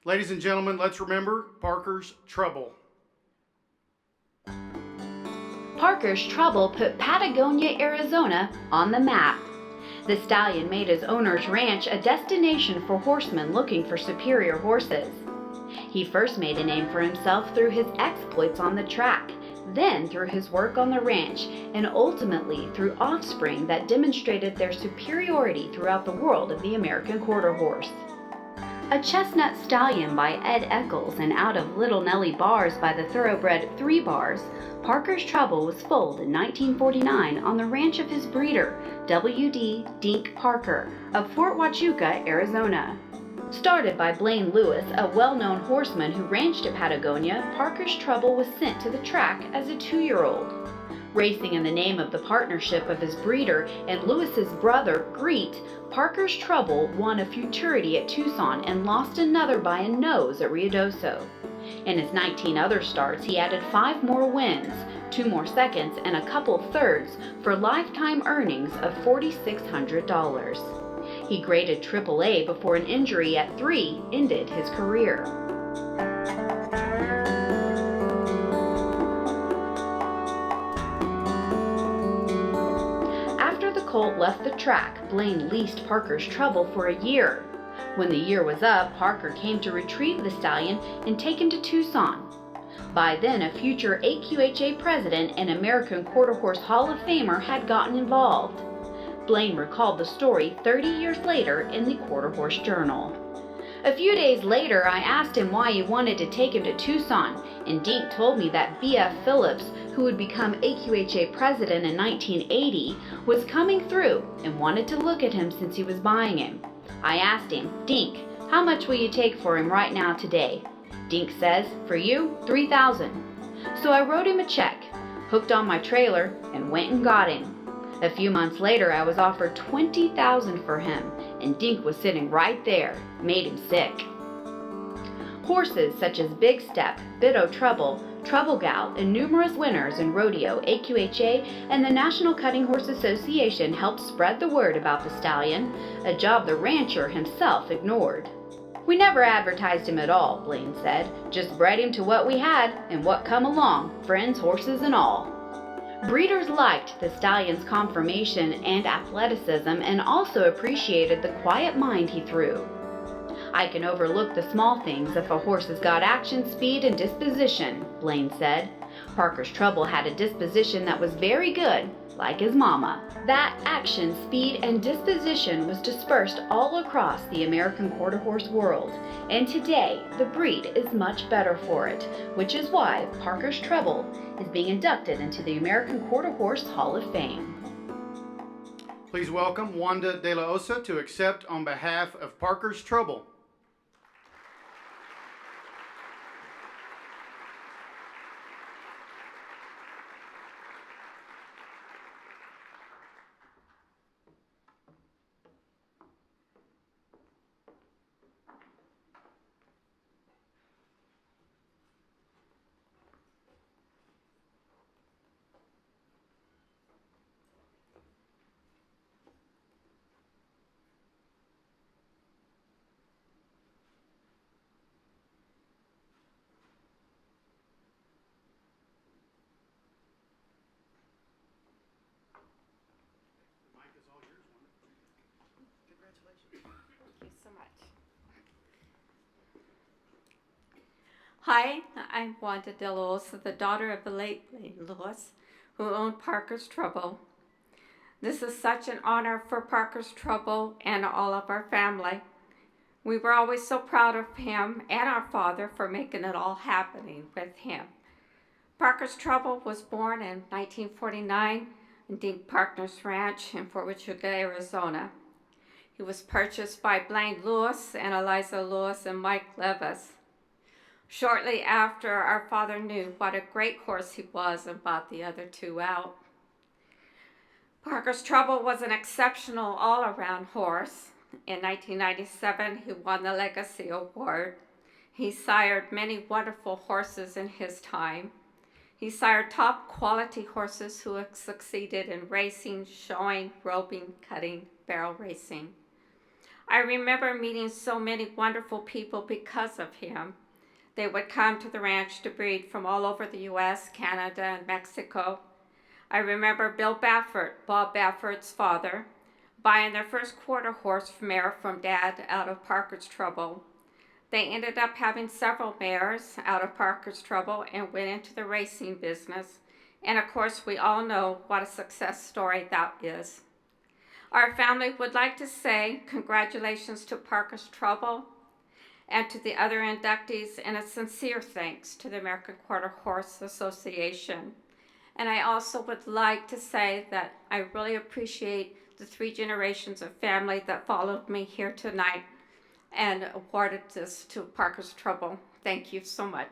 Ladies and gentlemen, let's remember Parker's Trouble. Parker's Trouble put Patagonia, Arizona on the map. The stallion made his owner's ranch a destination for horsemen looking for superior horses. He first made a name for himself through his exploits on the track, then through his work on the ranch, and ultimately through offspring that demonstrated their superiority throughout the world of the American quarter horse. A chestnut stallion by Ed Eccles and out of Little Nellie Bars by the thoroughbred Three Bars, Parker's Trouble was foaled in 1949 on the ranch of his breeder, W.D. Dink Parker of Fort Huachuca, Arizona. Started by Blaine Lewis, a well-known horseman who ranched at Patagonia, Parker's Trouble was sent to the track as a 2-year-old. Racing in the name of the partnership of his breeder and Lewis's brother, Greet, Parker's Trouble won a futurity at Tucson and lost another by a nose at Ruidoso. In his 19 other starts, he added 5 more wins, 2 more seconds, and a couple thirds for lifetime earnings of $4,600. He graded AAA before an injury at 3 ended his career. After the colt left the track, Blaine leased Parker's Trouble for a year. When the year was up, Parker came to retrieve the stallion and take him to Tucson. By then, a future AQHA president and American Quarter Horse Hall of Famer had gotten involved. Blaine recalled the story 30 years later in the Quarter Horse Journal. A few days later, I asked him why he wanted to take him to Tucson, and Dink told me that B.F. Phillips, who would become AQHA president in 1980, was coming through and wanted to look at him since he was buying him. I asked him, "Dink, how much will you take for him right now today?" Dink says, "For you, $3,000. So I wrote him a check, hooked on my trailer, and went and got him. A few months later, I was offered $20,000 for him, and Dink was sitting right there. Made him sick. Horses such as Big Step, Bit O' Trouble, Trouble Gal, and numerous winners in rodeo, AQHA, and the National Cutting Horse Association helped spread the word about the stallion, a job the rancher himself ignored. "We never advertised him at all," Blaine said. "Just bred him to what we had and what come along, friends, horses, and all." Breeders liked the stallion's conformation and athleticism and also appreciated the quiet mind he threw. "I can overlook the small things if a horse has got action, speed, and disposition," Blaine said. Parker's Trouble had a disposition that was very good, like his mama. That action, speed, and disposition was dispersed all across the American quarter horse world, and today the breed is much better for it, which is why Parker's Trouble is being inducted into the American Quarter Horse Hall of Fame. Please welcome Wanda De La Osa to accept on behalf of Parker's Trouble. Thank you so much. Hi, I'm Wanda De La Osa, the daughter of the late Blaine Lewis, who owned Parker's Trouble. This is such an honor for Parker's Trouble and all of our family. We were always so proud of him and our father for making it all happening with him. Parker's Trouble was born in 1949 in Dink Partners Ranch in Fort Huachuca, Arizona. He was purchased by Blaine Lewis and Eliza Lewis and Mike Levis. Shortly after, our father knew what a great horse he was and bought the other 2 out. Parker's Trouble was an exceptional all-around horse. In 1997, he won the Legacy Award. He sired many wonderful horses in his time. He sired top quality horses who have succeeded in racing, showing, roping, cutting, barrel racing. I remember meeting so many wonderful people because of him. They would come to the ranch to breed from all over the U.S., Canada, and Mexico. I remember Bill Baffert, Bob Baffert's father, buying their first quarter horse mare from Dad out of Parker's Trouble. They ended up having several mares out of Parker's Trouble and went into the racing business. And of course, we all know what a success story that is. Our family would like to say congratulations to Parker's Trouble and to the other inductees, and a sincere thanks to the American Quarter Horse Association. And I also would like to say that I really appreciate the 3 generations of family that followed me here tonight and awarded this to Parker's Trouble. Thank you so much.